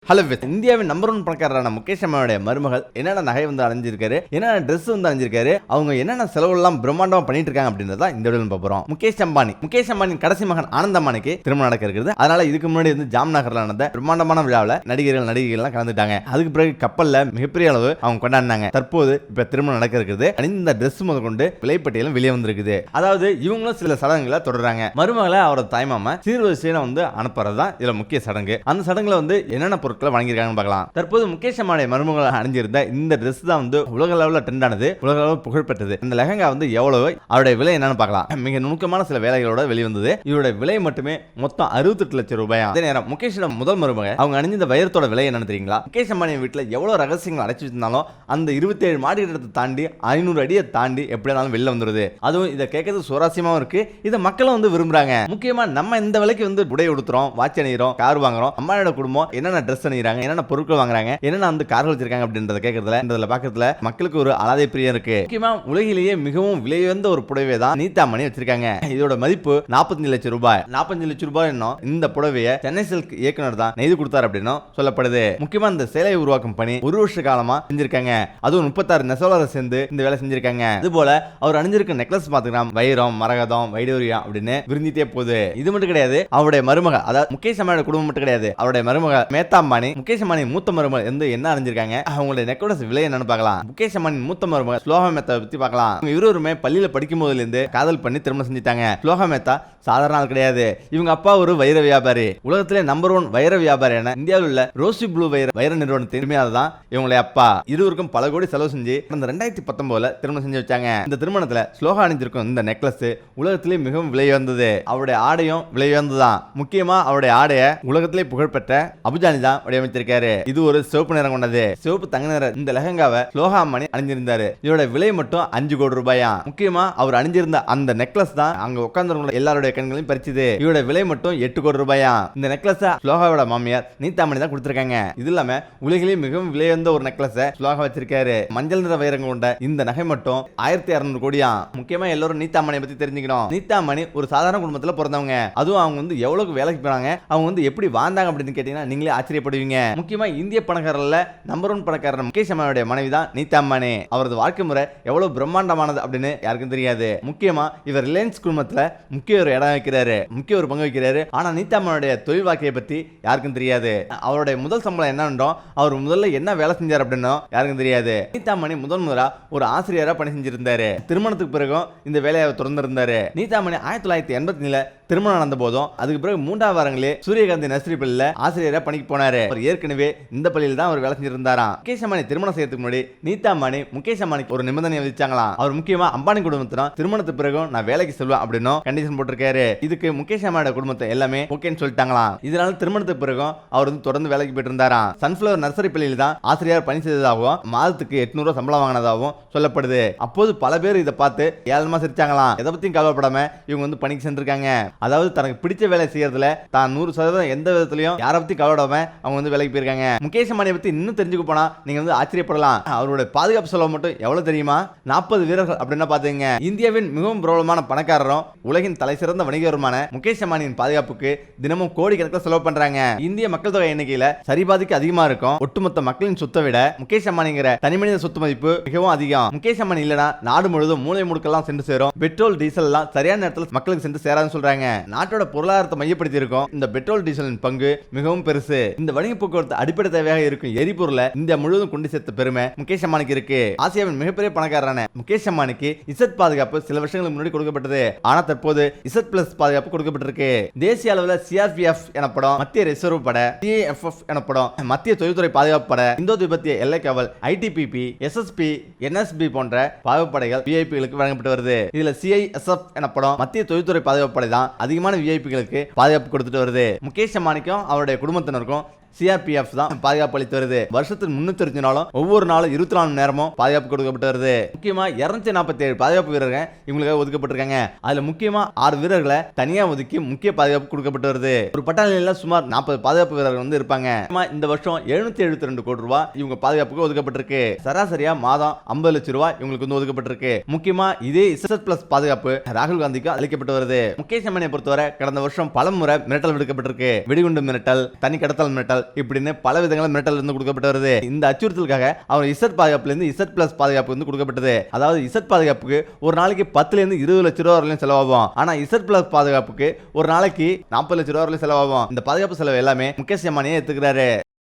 Hello இந்தியாவின் number 1 பணக்காரரான Mukesh அம்பானியோட மருமகள் என்னென்ன நகை வந்து அணிஞ்சிருக்காரு, என்னென்ன ட்ரெஸ் வந்து அணிஞ்சிருக்காரு, அவங்க என்னென்ன செலவுலாம் பிரம்மாண்டமா பண்ணிட்டு இருக்காங்க அப்படின்றத இந்த வீடியோல பார்ப்போம். முகேஷ் அம்பானியின் கடைசி மகன் ஆனந்த் அம்பானிக்கு திருமணம் நடக்க இருக்குது. அதனால இதுக்கு முன்னாடி வந்து ஜாம்நகர்ல நடந்த பிரம்மாண்டமான விழாவில் நடிகர்கள் கலந்துட்டாங்க. அதுக்கு பிறகு கப்பல்ல மிகப்பெரிய அளவு அவங்க கொண்டாடினாங்க. தற்போது இப்ப திருமணம் நடக்க இருக்குது. அணிந்த ட்ரெஸ் முதல் கொண்டு விலைப்பட்டியலும் வெளியே வந்திருக்குது. அதாவது இவங்களும் சில சடங்குகளை தொடர்றாங்க. மருமகளை அவரோட தாய்மாமா சீர்வரிசையில வந்து அனுப்புறதுதான் இதுல முக்கிய சடங்கு. அந்த சடங்குல வந்து என்னென்ன பொருட்களை வழங்கியிருக்காங்கன்னு பார்க்கலாம். தற்போது முகேஷ் அம்பானியோட மருமகள் அணிஞ்சிருந்த இந்த ட்ரெஸ் தான் வந்து உலக அளவில் ட்ரெண்ட் ஆனது, உலக அளவில் புகழ்பெற்றது. இந்த லெஹங்கா வந்து எவ்வளவு, அவருடைய விலை என்னன்னு பார்க்கலாம். மிக நுணுக்கமான சில வேலைகளோட வெளிவந்தது. இவருடைய விலை மட்டுமே மொத்தம் 68 லட்சம் ரூபாய். அதே நேரம் முகேஷோட முதல் மருமகள் அவங்க அணிந்த வைரத்தோட விலை என்னன்னு தெரியுங்களா? முகேஷ் அம்பானி வீட்டில் எவ்வளவு ரகசியங்கள் அடைச்சு வச்சிருந்தாலும் அந்த 27 மாடி இடத்தை தாண்டி 500 அடியை தாண்டி எப்படி இருந்தாலும் வெளில வந்துருது. அதுவும் இதை கேட்கறது சுவாரஸ்யமாவும் இருக்கு. இதை மக்களும் வந்து விரும்புறாங்க. முக்கியமா நம்ம இந்த விலைக்கு வந்து உடை உடுத்துறோம், வாட்ச் அணிகிறோம், கார் வாங்குறோம். அம்பானியோட குடும்பம் என்னென்ன ட்ரெஸ் அணிகிறாங்க, என்னென்ன பொருட்கள் வாங்குறாங்க, என்னென்ன வந்து கார்கள் வச்சிருக்காங்க அப்படின்றத கேட்கறதுல பார்க்கறதுல மக்களுக்கு ஒரு அலாதை பிரியம் இருக்கு. முக்கியமா உலகிலேயே மிகவும் விலை உயர்ந்த ஒரு புடவை தான் நீதா அம்பானி வச்சிருக்காங்க. இதோட மதிப்பு 45 லட்சம் ரூபாய். 45 லட்சம் ரூபாய் என்னும் இந்த புடவையை சென்னை சில்க் இயக்குனர் தான் நெய்து கொடுத்தார் அப்படின்னு சொல்லப்படுது. முக்கியமா இந்த சேலை உருவாக்கும் பணி 1 வருஷ காலமா செஞ்சிருக்காங்க. அதுவும் 36 நெசவாளரை சேர்ந்து இந்த வேலை செஞ்சிருக்காங்க. இது போல அவர் அணிஞ்சிருக்க நெக்லஸ் பாத்துக்கலாம், வைரம், மரகதம், வைடூரியம் அப்படின்னு விருந்திட்டே போகுது. இது மட்டும் கிடையாது, அவருடைய மருமக, அதாவது முகேஷ் அம்பானியோட குடும்பம் மட்டும் கிடையாது, அவருடைய மருமக மேத்தா அம்பானி, முகேஷ் அம்பானி மூத்த மருமகள் வந்து என்ன அணிஞ்சிருக்காங்க, அவங்களுடைய நெக்லஸ் விலை என்னன்னு பார்க்கலாம். முகேஷ் அம்பானி மூத்த மருமகள் ஸ்லோகா மேத்தா பத்தி பார்க்கலாம். இவங்க இருவருமே பள்ளியில படிக்கும் போதுல இருந்து காதல் பண்ணி திருமணம் செஞ்சுட்டாங்க. ஸ்லோகா மேத்தா சாதாரண ஆள் கிடையாது. இவங்க அப்பா ஒரு வைர வியாபாரி, உலகத்திலே நம்பர் 1 வைர வியாபாரி என இந்தியாவில் உள்ள ரோசி ப்ளூ வைர நிறுவனத்தின் உரிமையாளர் தான் இவங்களுடைய அப்பா. இருவருக்கும் பல கோடி செலவு செஞ்சு 2019 திருமணம் செஞ்சு வச்சாங்க. இந்த திருமணத்துல ஸ்லோகா அணிஞ்சிருக்கும் இந்த நெக்லஸ் உலகத்திலே மிகவும் விலை உயர்ந்தது. அவருடைய ஆடையும் விலை உயர்ந்ததுதான். முக்கியமா அவருடைய ஆடைய உலகத்திலே புகழ்பெற்ற அபுஜானி தான் வடிவமைச்சிருக்காரு. இது ஒரு சிவப்பு நிறம் கொண்டது, சிவப்பு தங்க நிற இந்த லெஹங்காவை ஸ்லோகா அம்பானி அணிஞ்சிருந்தாரு. இதோட விலை மட்டும் 5 கோடி ரூபாயா. முக்கியமா அவர் அணிஞ்சிருந்த அந்த நெக்லஸ் தான் அங்க உட்கார்ந்து எல்லாருடைய கண்களையும் பறிச்சது. இதோட விலை மட்டும் 8 கோடி ரூபாயா. இந்த நெக்லஸ் ஸ்லோகாவோட மாமியார் நீதா அம்பானி தான் கொடுத்திருக்காங்க. இது இல்லாம உலகிலேயே மிகவும் விலை உயர்ந்த ஒரு நெக்லஸ் ஸ்லோகா வச்சிருக்காரு. மஞ்சள் நிற வைரங்க கொண்ட இந்த நகை மட்டும் 1600 கோடியா. முக்கியமா எல்லாரும் நீதா அம்பானியை பத்தி தெரிஞ்சுக்கணும். நீதா அம்பானி ஒரு சாதாரண குடும்பத்துல பிறந்தவங்க. அதுவும் அவங்க வந்து எவ்வளவு வேலைக்கு போறாங்க, அவங்க வந்து எப்படி வாழ்ந்தாங்க அப்படின்னு கேட்டீங்கன்னா நீங்களே ஆச்சரியப்படுவீங்க. முக்கியமா இந்திய பணக்காரர்ல நம்பர் 1 பணக்காரர் முகேஷ் அம்பானியோட மனைவி தான் நீதா அம்பானி. அவரது வாழ்க்கை முறை எவ்வளவு பிரம்மாண்டமானது அப்படின்னு யாருக்கும் தெரியாது. முக்கியமா இவர் ரிலையன்ஸ் குழுமத்துல முக்கிய ஒரு இடம் வைக்கிறாரு, முக்கிய ஒரு பங்கு வைக்கிறாரு. ஆனா நீதா அம்பானியோட தொழில் வாழ்க்கையை பத்தி யாருக்கும் தெரியாது. அவருடைய முதல் சம்பளம் என்னன்றோ, அவர் முதல்ல என்ன வேலை செஞ்சார் அப்படின்னு யாருக்கும் தெரியாது. நீதா அம்பானி முதல்ல ஒரு ஆசிரியரா பணி செஞ்சிருந்தாரு. திருமணத்துக்கு பிறகும் இந்த வேலையை தொடர்ந்து இருந்தாரு. நீதா அம்பானி 1987 திருமணம் நடந்த போதும் அதுக்கு பிறகு 3ஆவது வாரங்களே சூரியகாந்தி நர்சரி பள்ளியில ஆசிரியரா பணிக்கு போனாரு. அவர் ஏற்கனவே இந்த பள்ளியில் தான் அவர் வேலை செஞ்சிருந்தாராம். முகேஷ் அம்பானி திருமணம் செய்யறதுக்கு முன்னாடி நீதா அம்பானி முகேஷ் அம்பானிக்கு ஒரு நிபந்தனை விதிச்சாங்களாம். அவர் முக்கியமா அம்பானி குடும்பத்தினர் திருமணத்துக்கு பிறகு நான் வேலைக்கு செல்வேன் அப்படின்னு கண்டிஷன் போட்டிருக்காரு. இதுக்கு முகேஷ் அம்பானியோட குடும்பத்தை எல்லாமே ஓகேன்னு சொல்லிட்டாங்களாம். இதனால திருமணத்துக்கு பிறகு அவர் வந்து தொடர்ந்து வேலைக்கு போயிட்டு இருந்தாராம். சன்ஃபிளவர் நர்சரி பள்ளியில் தான் ஆசிரியர் பணி செய்ததாகவும் மாதத்துக்கு 800 ரூபாய் சம்பளம் வாங்கினதாகவும் சொல்லப்படுது. அப்போது பல பேர் இதை பார்த்து ஏளனமா சிரிச்சாங்களாம். எதை பத்தியும் கவலைப்படாம இவங்க வந்து பணிக்கு சென்றிருக்காங்க. அதாவது தனக்கு பிடிச்ச வேலை செய்யறதுல தான் 100% எந்த விதத்திலையும் யாரை பத்தி கவலைப்படாம அவங்க வந்து வேலைக்கு போயிருக்காங்க. முகேஷ் அம்பானியை பத்தி இன்னும் தெரிஞ்சுக்க போனா நீங்க வந்து ஆச்சரியப்படலாம். அவருடைய பாதுகாப்பு செலவு மட்டும் எவ்வளவு தெரியுமா? 40 வீரர்கள் அப்படின்னா பாத்துங்க. இந்தியாவின் மிகவும் பிரபலமான பணக்காரரும் உலகின் தலை சிறந்த வணிகருமான முகேஷ் அம்பானியின் பாதுகாப்புக்கு தினமும் கோடிக்கணக்கில் செலவு பண்றாங்க. இந்திய மக்கள் தொகை எண்ணிக்கையில சரிபாதிக்கு அதிகமா இருக்கும். ஒட்டுமொத்த மக்களின் சொத்தை விட முகேஷ் அம்பானிங்கிற தனிமனித சொத்து மதிப்பு மிகவும் அதிகம். முகேஷ் அம்பானி இல்லனா நாடு முழுவதும் மூலை முடுக்கெல்லாம் சென்று சேரும். பெட்ரோல் டீசல் எல்லாம் சரியான நேரத்தில் மக்களுக்கு சென்று சேராதுன்னு சொல்றாங்க. நாட்டோட பொருளாதாரத்தை மையப்படுத்தி இருக்கும் இந்த பெட்ரோல் டீசலின் பங்கு மிகவும் பெருசு. இந்த வணிக போக்குவரத்து அடிப்படை தேவையாக இருக்கும் எரிபொருளை இந்தியா முழுவதும் கொண்டு சேர்த்த பெருமை முகேஷ் அம்பானிக்கு இருக்கு. ஆசியாவின் மிகப்பெரிய பணக்காரரான முகேஷ் அம்பானிக்கு இசட் பாதுகாப்பு சில வருஷங்களுக்கு முன்னாடி கொடுக்கப்பட்டது. ஆனா தற்போது இசட் பிளஸ் பாதுகாப்பு கொடுக்கப்பட்டிருக்கு. தேசிய அளவில் சிஆர்பிஎஃப் எனப்படும் மத்திய ரிசர்வ் படை, சிஏஎஃப்எஃப் எனப்படும் மத்திய தொழில்துறை பாதுகாப்பு படை, இந்தோ திபெத்திய எல்லை காவல், ஐடிபிபி, எஸ்எஸ்பி, என்எஸ்பி போன்ற பாதுகாப்பு படைகள் விஐபிகளுக்கு வழங்கப்பட்டு வருது. இதுல சிஐஎஸ்எஃப் எனப்படும் மத்திய தொழில்துறை பாதுகாப்பு படை தான் அதிகமான விஐபிகளுக்கு பாதுகாப்பு கொடுத்துட்டு வருது. முகேஷ் அம்பானிக்கும் அவருடைய குடும்பத்தினருக்கும் சிஆர்பிஎஃப் தான் பாதுகாப்பு அளித்து வருது. வருஷத்துக்கு 365 நாளும் ஒவ்வொரு நாளும் 24 மணி நேரமும் பாதுகாப்பு கொடுக்கப்பட்டு வருது. முக்கியமா 247 பாதுகாப்பு வீரர்கள் இவங்களுக்கு ஒதுக்கப்பட்டிருக்காங்க. அதுல முக்கியமா 6 வீரர்களை தனியா ஒதுக்கி முக்கிய பாதுகாப்பு கொடுக்கப்பட்டு வருது. ஒரு பட்டாளியில சுமார் 40 பாதுகாப்பு வீரர்கள் வந்து இருப்பாங்க. இந்த வருஷம் 772 கோடி ரூபாய் இவங்க பாதுகாப்புக்கு ஒதுக்கப்பட்டிருக்கு. சராசரியா மாதம் 50 லட்சம் ரூபாய் இவங்களுக்கு வந்து ஒதுக்கப்பட்டிருக்கு. முக்கியமா இதே இசட் பிளஸ் பாதுகாப்பு ராகுல் காந்திக்கு அளிக்கப்பட்டு வருது. முகேஷ் அம்பானியை பொறுத்தவரை கடந்த வருஷம் பல முறை மிரட்டல் விடுக்கப்பட்டிருக்கு. வெடிகுண்டு மிரட்டல், தனி கடத்தல் மிரட்டல், மிரட்டல் இப்படின்னு பல விதங்களில் மிரட்டல் இருந்து கொடுக்கப்பட்டு வருது. இந்த அச்சுறுத்தலுக்காக அவர் இசட் பாதுகாப்புல இருந்து இசட் பிளஸ் பாதுகாப்பு வந்து கொடுக்கப்பட்டது. அதாவது இசட் பாதுகாப்புக்கு ஒரு நாளைக்கு 10 இருந்து 20 லட்சம் ரூபாய் வரையிலும் செலவாகும். ஆனா இசட் பிளஸ் பாதுகாப்புக்கு ஒரு நாளைக்கு 40 லட்சம் ரூபாய் வரையிலும் செலவாகும். இந்த பாதுகாப்பு செலவு எல்லாமே முகேஷ் அம்பானியே எடுத்துக்கிறாரு.